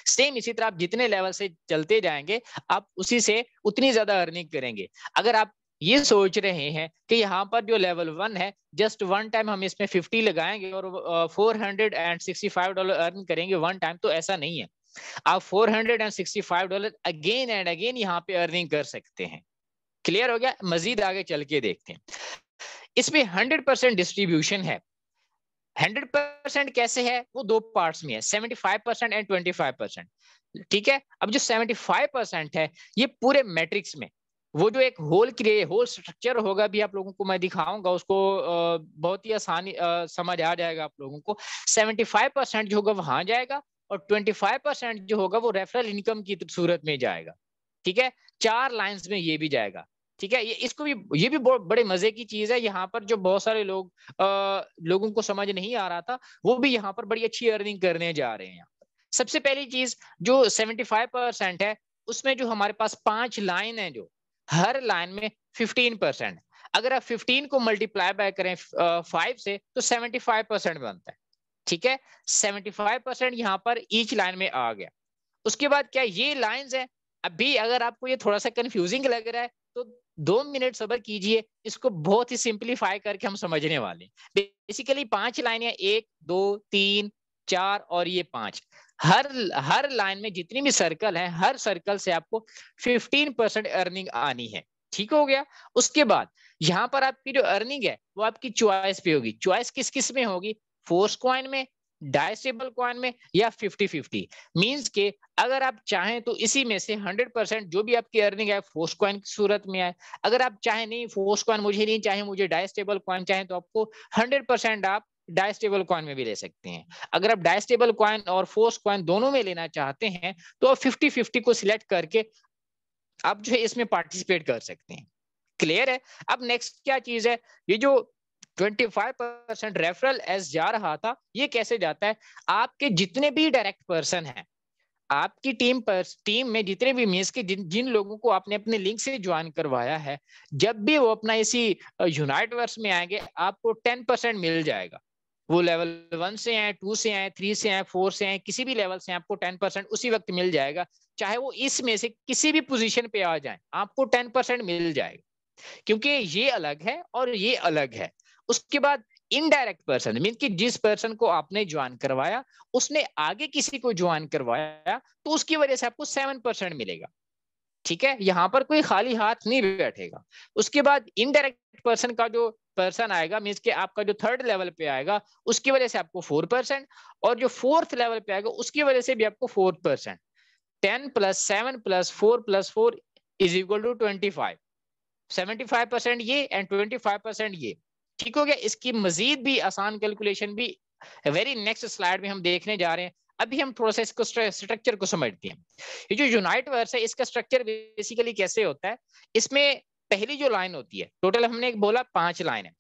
Speaker 1: सेम इसी तरह आप जितने लेवल से चलते जाएंगे आप उसी से उतनी ज्यादा अर्निंग करेंगे। अगर आप ये सोच रहे हैं कि यहाँ पर जो लेवल 1 है, जस्ट वन टाइम हम इसमें 50 लगाएंगे और $465 अर्न करेंगे वन टाइम, तो ऐसा नहीं है। आप $465 अगेन एंड अगेन यहाँ पे अर्निंग कर सकते हैं। क्लियर हो गया? मजीद आगे चल के देखते हैं। इसमें 100% डिस्ट्रीब्यूशन है। 100% कैसे है? वो दो पार्ट्स में है, 75% एंड 25%। ठीक है, अब जो 75% है ये पूरे मैट्रिक्स में, वो जो एक होल स्ट्रक्चर होगा, भी आप लोगों को मैं दिखाऊंगा, उसको बहुत ही आसानी समझ आ जाएगा आप लोगों को। 75% जो होगा वहां जाएगा और 25% जो होगा वो रेफरल इनकम की सूरत में जाएगा। ठीक है, 4 लाइंस में ये भी जाएगा। ठीक है, ये भी बहुत बड़े मजे की चीज है। यहाँ पर जो बहुत सारे लोगों को समझ नहीं आ रहा था, वो भी यहाँ पर बड़ी अच्छी अर्निंग करने जा रहे हैं। सबसे पहली चीज जो 75% है, उसमें जो हमारे पास 5 लाइन है, जो हर लाइन में 15%, अगर आप 15 को मल्टीप्लाई बाय करें 5 से तो 75% बनता है। ठीक है, 75% यहाँ पर ईच लाइन में आ गया। उसके बाद क्या ये लाइंस है? अभी अगर आपको ये थोड़ा सा कंफ्यूजिंग लग रहा है तो 2 मिनट सब्र कीजिए, इसको बहुत ही सिंपलीफाई करके हम समझने वाले। बेसिकली 5 लाइन है, 1 2 3 4 और ये 5। हर लाइन में जितनी भी सर्कल है, हर सर्कल से आपको 15% अर्निंग आनी है। ठीक हो गया? उसके बाद यहाँ पर आपकी जो अर्निंग है वो आपकी चॉइस पे होगी। चॉइस किस किस में होगी? फोर्स कॉइन में, डाइसेबल कॉइन में या 50-50। मींस के अगर आप चाहें तो इसी में से 100% जो भी आपकी अर्निंग है फोर्स कॉइन की सूरत में आए। अगर आप चाहें नहीं फोर्स कॉइन मुझे नहीं चाहिए, मुझे डाइस्टेबल कॉइन चाहे, तो आपको 100% आप डाइस्टेबल कॉइन में भी ले सकते हैं। अगर आप डाइस्टेबल कॉइन और फोर्स कॉइन दोनों में लेना चाहते हैं तो आप 50-50 को सिलेक्ट करके आप जो है इसमें पार्टिसिपेट कर सकते हैं। क्लियर है? अब नेक्स्ट क्या चीज है, ये जो 25% रेफरल एस जा रहा था, ये कैसे जाता है? आपके जितने भी डायरेक्ट पर्सन हैं, आपकी टीम में जितने भी मींस के जिन लोगों को आपने अपने लिंक से ज्वाइन करवाया है, जब भी वो अपना इसी यूनाइटवर्स में आएंगे आपको 10% मिल जाएगा। वो लेवल 1 से आए, 2 से आए, 3 से आए, 4 से आए, किसी भी लेवल से आपको 10% उसी वक्त मिल जाएगा। चाहे वो इसमें से किसी भी पोजीशन पे आ जाए, आपको 10% मिल जाएगा, क्योंकि ये अलग है और ये अलग है। उसके बाद इनडायरेक्ट पर्सन, मीन कि जिस पर्सन को आपने ज्वाइन करवाया उसने आगे किसी को ज्वाइन करवाया, तो उसकी वजह से आपको 7% मिलेगा। ठीक है, यहां पर कोई खाली हाथ नहीं बैठेगा। उसके बाद इनडायरेक्ट पर्सन का जो पर्सन आएगा, मीन्स कि आपका जो 3rd लेवल पे आएगा, उसकी वजह से आपको 4%, और जो 4th लेवल पे आएगा उसकी वजह से भी आपको 4%। 10 + 7 + 4 + 4 = 25। 75% ये एंड 25% ये। ठीक हो गया। इसकी मजीद भी आसान कैलकुलेशन भी वेरी नेक्स्ट स्लाइड में हम देखने जा रहे हैं। अभी हम थोड़ा सा इसको स्ट्रक्चर को समझते हैं। ये जो यूनाइट वर्स है इसका स्ट्रक्चर बेसिकली कैसे होता है, इसमें पहली जो लाइन होती है, टोटल हमने एक बोला 5 लाइन है,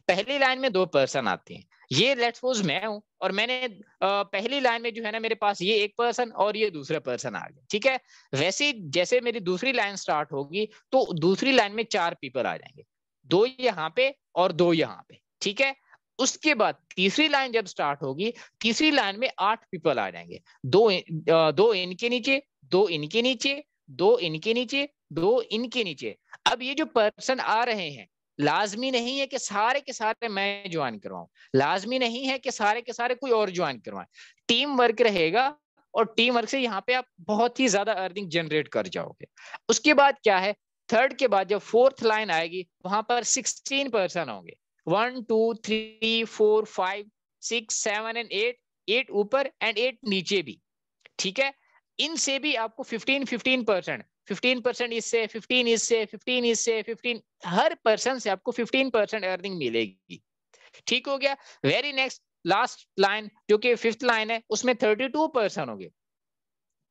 Speaker 1: पहली लाइन में 2 पर्सन आते हैं। ये लेट्स सपोज मैं हूं और मैंने पहली लाइन में जो है ना मेरे पास ये एक पर्सन और ये दूसरा पर्सन आ गया। ठीक है। वैसे जैसे मेरी दूसरी लाइन स्टार्ट होगी तो दूसरी लाइन में 4 पीपल आ जाएंगे, 2 यहाँ पे और 2 यहाँ पे। ठीक है। उसके बाद तीसरी लाइन जब स्टार्ट होगी, तीसरी लाइन में 8 पीपल आ जाएंगे, 2 इनके नीचे, 2 इनके नीचे, 2 इनके नीचे, 2 इनके नीचे। अब ये जो पर्सन आ रहे हैं लाजमी नहीं है कि सारे के सारे मैं ज्वाइन करवाऊं, लाजमी नहीं है कि सारे के सारे कोई और ज्वाइन करवाएं। टीम वर्क रहेगा और टीम वर्क से यहाँ पे आप बहुत ही ज्यादा अर्निंग जनरेट कर जाओगे। उसके बाद क्या है, थर्ड के बाद जब फोर्थ लाइन आएगी वहां पर 16 पर्सन होंगे, 1 2 3 4 5 6 7 एंड 8 ऊपर एंड 8 नीचे भी। ठीक है। इनसे भी आपको 15% इससे, 15 इससे, 15 इससे, 15 हर पर्सन से आपको 15% अर्निंग मिलेगी। ठीक हो गया। वेरी नेक्स्ट लास्ट लाइन जो कि 5th लाइन है उसमें 32 पर्सन होंगे,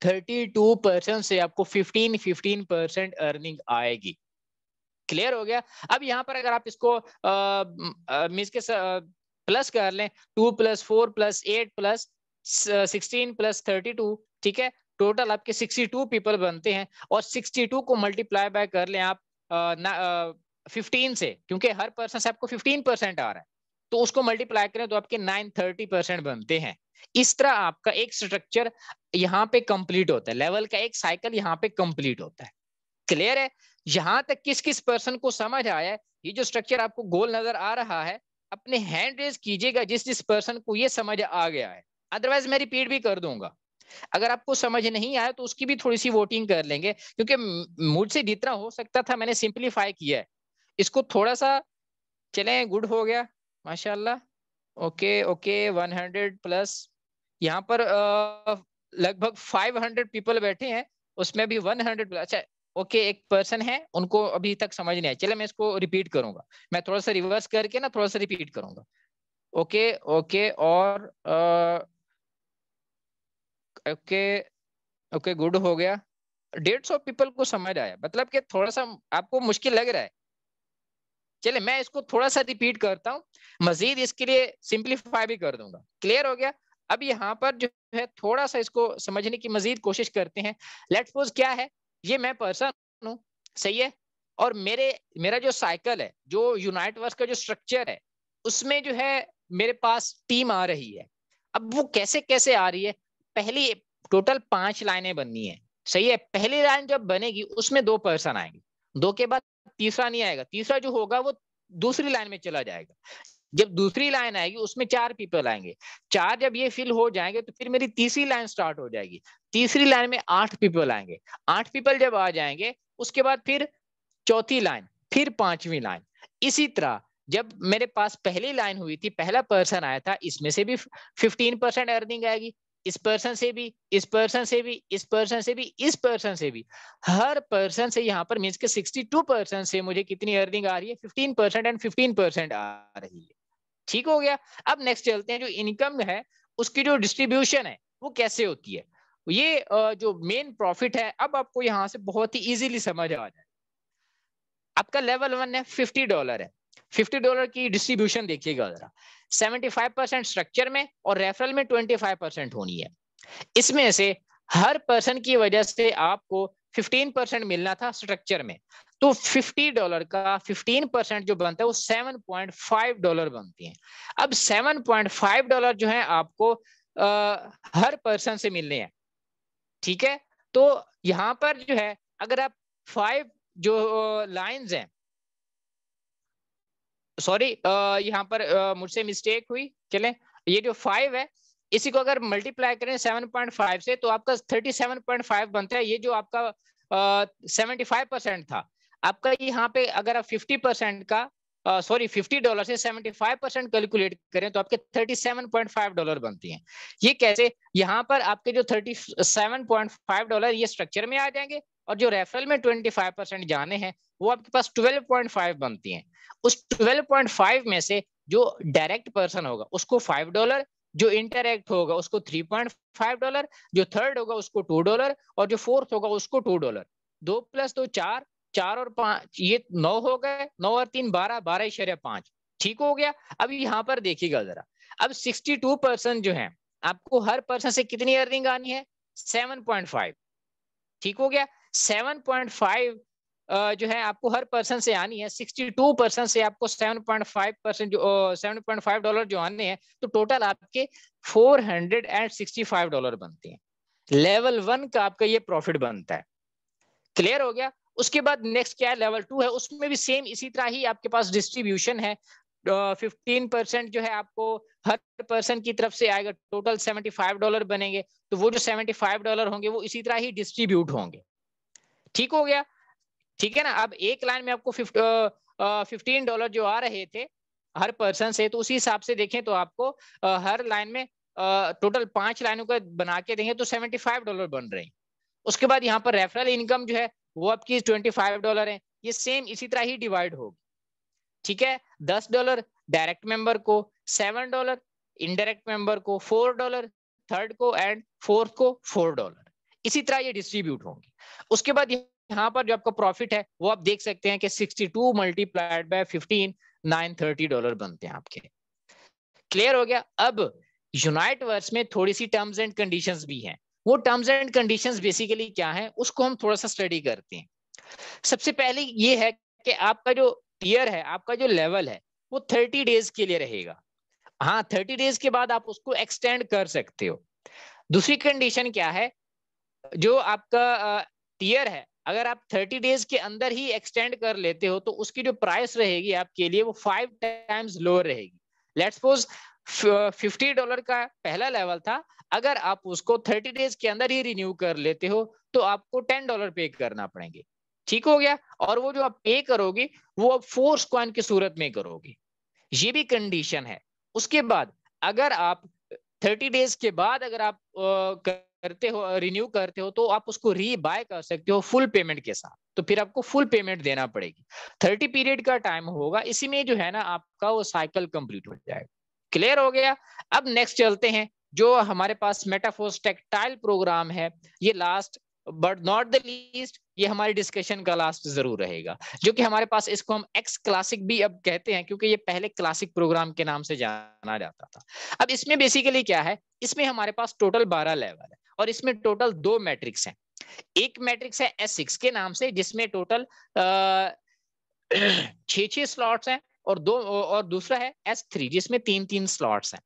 Speaker 1: 32 पर्सन से आपको 15% अर्निंग आएगी। क्लियर हो गया। अब यहाँ पर अगर आप इसको मींस के प्लस कर लें, 2 + 4 + 8 + 16 + 32, ठीक है, टोटल आपके 62 पीपल बनते हैं। और 62 को मल्टीप्लाई बाय कर लें आप 15 से, क्योंकि हर पर्सन से आपको 15% आ रहा है, तो उसको मल्टीप्लाई करें तो आपके 930% बनते हैं। इस तरह आपका एक स्ट्रक्चर यहाँ पे कंप्लीट होता है, लेवल का एक साइकिल यहाँ पे कंप्लीट होता है। क्लियर है। यहां तक किस किस पर्सन को समझ आया है, ये जो स्ट्रक्चर आपको गोल नजर आ रहा है, अपने हैंड रेज कीजिएगा जिस जिस पर्सन को ये समझ आ गया है, अदरवाइज मैं रिपीट भी कर दूंगा। अगर आपको समझ नहीं आया तो उसकी भी थोड़ी सी वोटिंग कर लेंगे, क्योंकि मुझसे जितना हो सकता था मैंने सिंप्लीफाई किया है इसको थोड़ा सा। चलें, गुड हो गया माशाल्लाह। ओके ओके 100+, यहाँ पर लगभग 500 पीपल बैठे हैं, उसमें भी 100+। अच्छा ओके, एक पर्सन है उनको अभी तक समझ नहीं आया, चले मैं इसको रिपीट करूंगा, मैं थोड़ा सा रिवर्स करके ना थोड़ा सा रिपीट करूंगा। ओके ओके और ओके ओके गुड हो गया। 150 पीपल को समझ आया, मतलब कि थोड़ा सा आपको मुश्किल लग रहा है। चले मैं इसको थोड़ा सा रिपीट करता हूँ, मजीद इसके लिए सिंप्लीफाई भी कर दूंगा। क्लियर हो गया। अब यहाँ पर जो है थोड़ा सा इसको समझने की मजीद कोशिश करते हैं। लेट्स सपोज क्या है, ये मैं पर्सन हूँ, सही है, और मेरा जो साइकिल है, जो यूनाइट वर्स का जो स्ट्रक्चर है, उसमें जो है मेरे पास टीम आ रही है। अब वो कैसे कैसे आ रही है, पहली टोटल 5 लाइनें बननी है, सही है। पहली लाइन जब बनेगी उसमें 2 पर्सन आएंगे, 2 के बाद तीसरा नहीं आएगा, तीसरा जो होगा वो दूसरी लाइन में चला जाएगा। जब दूसरी लाइन आएगी उसमें 4 पीपल आएंगे, 4 जब ये फिल हो जाएंगे तो फिर मेरी तीसरी लाइन स्टार्ट हो जाएगी, तीसरी लाइन में 8 पीपल आएंगे, 8 पीपल जब आ जाएंगे उसके बाद फिर चौथी लाइन, फिर 5वीं लाइन। इसी तरह जब मेरे पास पहली लाइन हुई थी, पहला पर्सन आया था, इसमें से भी 15% अर्निंग आएगी, इस पर्सन से भी, इस पर्सन से भी, इस पर्सन से भी, इस पर्सन से भी, हर पर्सन से यहाँ पर मींस के 62 पर्सन से मुझे कितनी अर्निंग आ रही है, 15% एंड 15% आ रही है। ठीक हो गया। अब नेक्स्ट चलते हैं, जो इनकम है उसकी जो डिस्ट्रीब्यूशन है वो कैसे होती है। ये जो मेन प्रॉफिट है, अब आपको यहाँ से बहुत ही इजीली समझ आ जाए। आपका लेवल 1 है, $50 है, $50 की डिस्ट्रीब्यूशन देखिएगा जरा, 75% स्ट्रक्चर में और रेफरल में 25% होनी है। इसमें से हर पर्सन की वजह से आपको 15% मिलना था स्ट्रक्चर में, तो $50 का 15% जो बनता है वो $7.5 बनते हैं। अब $7.5 जो है आपको हर पर्सन से मिलने हैं। ठीक है। तो यहां पर जो है अगर आप 5 जो लाइंस हैं, सॉरी यहाँ पर मुझसे मिस्टेक हुई, चलें ये जो 5 है इसी को अगर मल्टीप्लाई करें 7.5 से तो आपका 37.5 बनता है। ये जो आपका 75% था, आपका यहाँ पे अगर आप 50% का सॉरी $50 से 75% कैलकुलेट करें तो आपके $37.5 बनती हैं। ये कैसे? यहाँ पर आपके जो $37.5 ये स्ट्रक्चर में आ जाएंगे और जो रेफरल में 25% जाने हैं वो आपके पास 12.5 बनती हैं। उस 12.5 में से जो डायरेक्ट पर्सन होगा उसको $5, जो इंटरएक्ट होगा उसको $3.5, जो थर्ड होगा उसको $2 और जो फोर्थ होगा उसको $2। 2 + 2 4, 4 और 5 ये 9 हो गए, 9 और 3 12, 12.5 ठीक हो गया। अब यहाँ पर देखिएगा जरा, अब 62% जो है आपको हर पर्सन से कितनी अर्निंग आनी है? 7.5 ठीक हो गया। 7.5 जो है आपको हर पर्सन से आनी है। 62% से आपको 7.5% जो $7.5 जो आने हैं तो टोटल आपके $465 बनते हैं। लेवल 1 का आपका ये प्रॉफिट बनता है। क्लियर हो गया। उसके बाद नेक्स्ट क्या है? लेवल 2 है, उसमें भी सेम इसी तरह ही आपके पास डिस्ट्रीब्यूशन है। 15% जो है आपको हर पर्सन की तरफ से आएगा, टोटल $75 बनेंगे। तो वो जो $75 होंगे वो इसी तरह ही डिस्ट्रीब्यूट होंगे। ठीक हो गया, ठीक है ना। अब एक लाइन में आपको $15 जो आ रहे थे हर पर्सन से, तो उसी हिसाब से देखें तो आपको हर लाइन में टोटल 5 लाइनों का बना के देंगे तो $75 बन रहे हैं। उसके बाद यहाँ पर रेफरल इनकम जो है वो आपकी $25 है। ये सेम इसी तरह ही डिवाइड होगी। ठीक है, $10 डायरेक्ट मेंबर को, $7 इनडायरेक्ट मेंबर को, $4 थर्ड को एंड फोर्थ को $4। इसी तरह ये डिस्ट्रीब्यूट होंगे। उसके बाद यहाँ पर जो आपका प्रॉफिट है वो आप देख सकते हैं कि 62 × 15 $930 बनते हैं आपके। क्लियर हो गया। अब यूनाइट वर्स में थोड़ी सी टर्म्स एंड कंडीशंस भी हैं। वो टर्म्स एंड कंडीशंस बेसिकली क्या है उसको हम थोड़ा सा स्टडी करते हैं। सबसे पहले ये है कि आपका जो टियर है, आपका जो लेवल है वो 30 डेज के लिए रहेगा। हाँ, 30 डेज के बाद आप उसको एक्सटेंड कर सकते हो। दूसरी कंडीशन क्या है, जो आपका टियर है अगर आप 30 डेज के अंदर ही एक्सटेंड कर लेते हो तो उसकी जो प्राइस रहेगी आपके लिए वो 5 टाइम्स लोअर रहेगी। लेट्स सपोज $50 का पहला लेवल था, अगर आप उसको 30 डेज के अंदर ही रिन्यू कर लेते हो तो आपको $10 पे करना पड़ेंगे। ठीक हो गया। और वो जो आप पे करोगे वो आप फोर्स कॉइन की सूरत में करोगे। ये भी कंडीशन है। उसके बाद अगर आप 30 डेज के बाद अगर आप करते हो, रिन्यू करते हो, तो आप उसको री बाय कर सकते हो फुल पेमेंट के साथ। तो फिर आपको फुल पेमेंट देना पड़ेगी। 30 पीरियड का टाइम होगा, इसी में जो है ना आपका वो साइकिल कंप्लीट हो जाएगा। क्लियर हो गया। अब नेक्स्ट चलते हैं, जो हमारे पास मेटाफोर्स टेक्टाइल प्रोग्राम है, ये last but not the least, ये हमारी डिस्कशन का लास्ट जरूर रहेगा, जो कि हमारे पास इसको हम एक्स क्लासिक भी अब कहते हैं क्योंकि ये पहले क्लासिक प्रोग्राम के नाम से जाना जाता था। अब इसमें बेसिकली क्या है, इसमें हमारे पास टोटल 12 लेवल है और इसमें टोटल 2 मैट्रिक्स हैं। एक मैट्रिक्स है S6 के नाम से जिसमें टोटल 6 स्लॉट्स हैं और दूसरा है S3 जिसमें 3 स्लॉट्स हैं।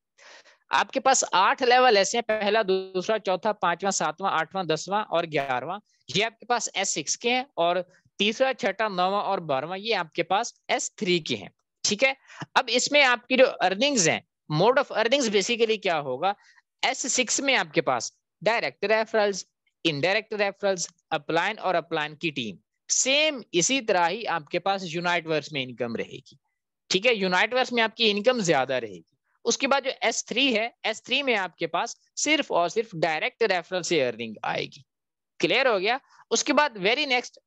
Speaker 1: आपके पास 8 लेवल ऐसे हैं, पहला, दूसरा, चौथा, 5वां, 7वां, 8वां, 10वां और 11वां। ये आपके पास S6 के हैं और तीसरा, छठा, 9वां और 12वां ये आपके पास S3 के हैं। ठीक है। अब इसमें आपकी जो अर्निंग्स हैं, मोड ऑफ अर्निंग्स बेसिकली क्या होगा, S6 में आपके पास direct referrals, indirect referrals, upline और अपलाइन की टीम, सेम इसी तरह ही आपके पास यूनाइट वर्स में इनकम रहेगी। ठीक है, यूनाइट वर्स में आपकी इनकम ज्यादा रहेगी। उसके बाद जो S3 है, S3 में आपके पास सिर्फ और सिर्फ डायरेक्ट रेफरल से अर्निंग आएगी। क्लियर हो गया। उसके बाद वेरी नेक्स्ट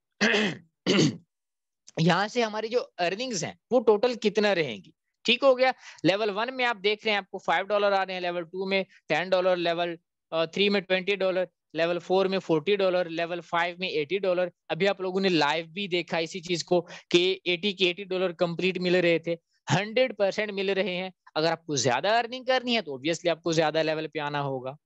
Speaker 1: यहां से हमारी जो अर्निंग्स हैं वो टोटल कितना रहेंगी। ठीक हो गया। लेवल 1 में आप देख रहे हैं आपको $5 आ रहे हैं, लेवल 2 में $10, लेवल 3 में $20, लेवल 4 में $40, लेवल 5 में $80। अभी आप लोगों ने लाइव भी देखा इसी चीज को कि $80 कंप्लीट मिल रहे थे, 100% मिल रहे हैं। अगर आपको ज्यादा अर्निंग करनी है तो ऑब्वियसली आपको ज्यादा लेवल पे आना होगा।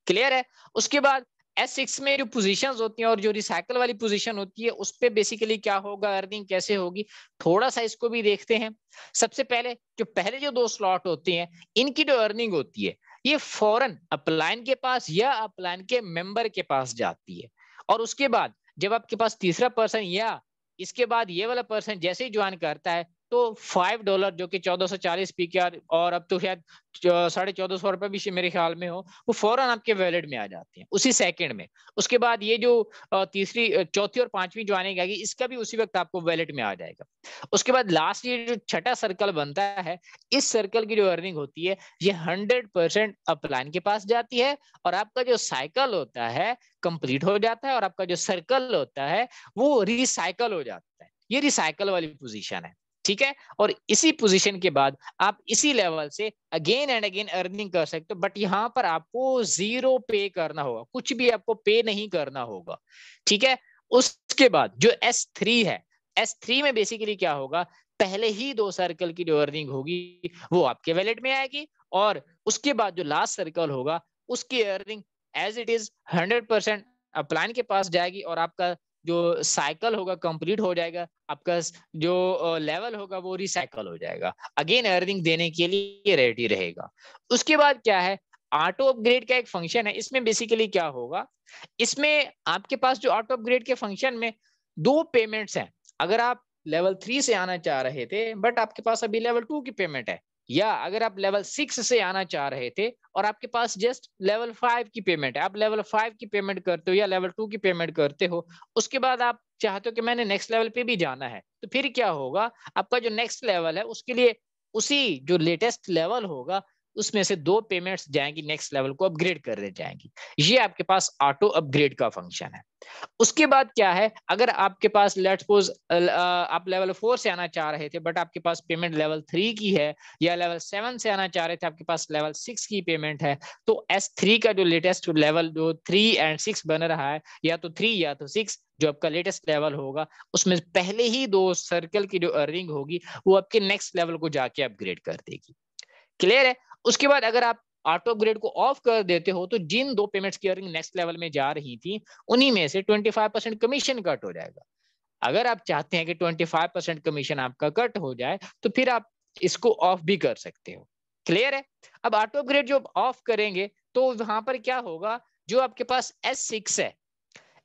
Speaker 1: क्लियर है। उसके बाद S6 में जो पोजीशंस होती हैं और जो रिसाइकल वाली पोजीशन होती है उस पे बेसिकली क्या होगा, अर्निंग कैसे होगी, थोड़ा सा इसको भी देखते हैं। सबसे पहले जो 2 स्लॉट होते हैं इनकी जो अर्निंग होती है ये फौरन अपलाइन के पास या अपलाइन के मेंबर के पास जाती है। और उसके बाद जब आपके पास तीसरा पर्सन या इसके बाद ये वाला पर्सन जैसे ही ज्वाइन करता है तो $5 जो कि 1440 PKR और अब तो शायद 1450 रुपए भी मेरे ख्याल में हो, वो फौरन आपके वैलेट में आ जाती हैं उसी सेकंड में। उसके बाद ये जो तीसरी, चौथी और पांचवी जो आने की, इसका भी उसी वक्त आपको वैलेट में आ जाएगा। उसके बाद लास्ट ये जो छठा सर्कल बनता है, इस सर्कल की जो अर्निंग होती है ये 100% अपलाइन के पास जाती है और आपका जो साइकिल होता है कंप्लीट हो जाता है और आपका जो सर्कल होता है वो रिसाइकल हो जाता है। ये रिसाइकल वाली पोजीशन है, ठीक है। और इसी पोजीशन के बाद आप इसी लेवल से अगेन एंड अगेन अर्निंग कर सकते हो, बट यहाँ पर आपको 0 पे करना होगा, कुछ भी आपको पे नहीं करना होगा, ठीक है। उसके बाद जो S3 है, S3 में बेसिकली क्या होगा, पहले ही 2 सर्कल की जो अर्निंग होगी वो आपके वैलेट में आएगी और उसके बाद जो लास्ट सर्कल होगा उसकी earning as it is 100% upline के पास जाएगी और आपका जो साइकिल होगा कंप्लीट हो जाएगा, आपका जो लेवल होगा वो रिसाइकल हो जाएगा, अगेन अर्निंग देने के लिए रेडी रहेगा। उसके बाद क्या है, ऑटो अपग्रेड का एक फंक्शन है। इसमें बेसिकली क्या होगा, इसमें आपके पास जो ऑटो अपग्रेड के फंक्शन में 2 पेमेंट्स हैं। अगर आप लेवल 3 से आना चाह रहे थे बट आपके पास अभी लेवल 2 की पेमेंट है, या अगर आप लेवल 6 से आना चाह रहे थे और आपके पास जस्ट लेवल 5 की पेमेंट है, आप लेवल 5 की पेमेंट करते हो या लेवल 2 की पेमेंट करते हो, उसके बाद आप चाहते हो कि मैंने नेक्स्ट लेवल पे भी जाना है, तो फिर क्या होगा, आपका जो नेक्स्ट लेवल है उसके लिए उसी जो लेटेस्ट लेवल होगा उसमें से 2 पेमेंट्स जाएंगी नेक्स्ट लेवल को अपग्रेड करने जाएंगी। ये आपके पास ऑटो अपग्रेड का फंक्शन है। उसके बाद क्या है, अगर आपके पास लेट्स सपोज आप लेवल 4 से आना चाह रहे थे बट आपके पास पेमेंट लेवल 3 की है, या लेवल 7 से आना चाह रहे थे आपके पास लेवल 6 की पेमेंट है, तो S3 का जो लेटेस्ट लेवल जो 3 एंड 6 बन रहा है, या तो 3 या तो 6 जो आपका लेटेस्ट लेवल होगा, उसमें पहले ही 2 सर्कल की जो अर्निंग होगी वो आपके नेक्स्ट लेवल को जाके अपग्रेड कर देगी। क्लियर है। उसके बाद अगर आप ऑटो अपग्रेड को ऑफ कर देते हो तो जिन 2 पेमेंट्स की अर्निंग नेक्स्ट लेवल में जा रही थी उन्हीं में से 25% कमीशन कट हो जाएगा। अगर आप चाहते हैं कि 25% कमीशन आपका कट हो जाए तो फिर आप इसको ऑफ भी कर सकते हो। क्लियर है। अब ऑटो अपग्रेड जो ऑफ करेंगे तो वहां पर क्या होगा, जो आपके पास S6 है,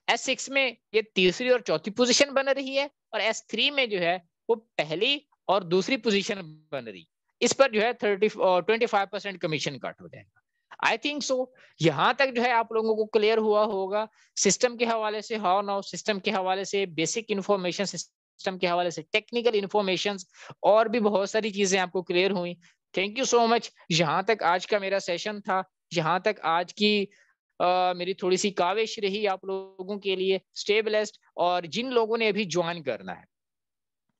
Speaker 1: S6 में ये तीसरी और चौथी पोजीशन बन रही है और S3 में जो है वो पहली और दूसरी पोजीशन बन रही, इस पर जो है 25% कमीशन कट हो जाएगा। आई थिंक सो यहां तक जो है आप लोगों को क्लियर हुआ होगा। सिस्टम के हवाले से हाउ नाउ, सिस्टम के हवाले से बेसिक इंफॉर्मेशन, सिस्टम के हवाले से टेक्निकल इंफॉर्मेशन और भी बहुत सारी चीजें आपको क्लियर हुई। Thank you so much. यहाँ तक आज का मेरा सेशन था, यहाँ तक आज की मेरी थोड़ी सी काविश रही आप लोगों के लिए। Stay blessed. और जिन लोगों ने अभी ज्वाइन करना है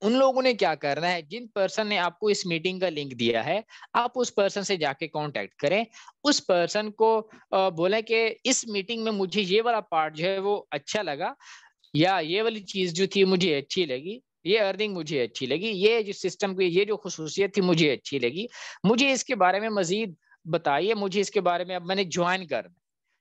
Speaker 1: उन लोगों ने क्या करना है, जिन पर्सन ने आपको इस मीटिंग का लिंक दिया है आप उस पर्सन से जाके कांटेक्ट करें, उस पर्सन को बोले कि इस मीटिंग में मुझे ये वाला पार्ट जो है वो अच्छा लगा, या ये वाली चीज जो थी मुझे अच्छी लगी, ये अर्निंग मुझे अच्छी लगी, ये जो सिस्टम की ये जो खुसूसियत थी मुझे अच्छी लगी, मुझे इसके बारे में मजीद बताइए, मुझे इसके बारे में अब मैंने ज्वाइन करना।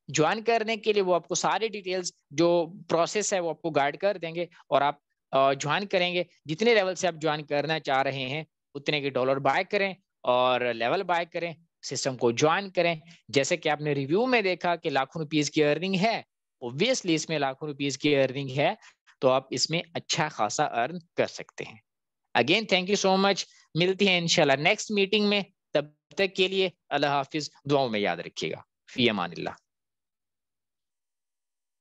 Speaker 1: ज्वाइन करने के लिए वो आपको सारी डिटेल्स जो प्रोसेस है वो आपको गाइड कर देंगे और आप ज्वाइन करेंगे। जितने लेवल से आप ज्वाइन करना चाह रहे हैं उतने के डॉलर बाय करें और लेवल बाय करें, सिस्टम को ज्वाइन करें। जैसे कि आपने रिव्यू में देखा कि लाखों रुपीस की अर्निंग है, ऑब्वियसली इसमें लाखों रुपीस की अर्निंग है तो आप इसमें अच्छा खासा अर्न कर सकते हैं। Again thank you so much. मिलती है इंशाल्लाह नेक्स्ट मीटिंग में, तब तक के लिए अल्लाह हाफिज। दुआओं में याद रखिएगा। फी अमानिल्लाह।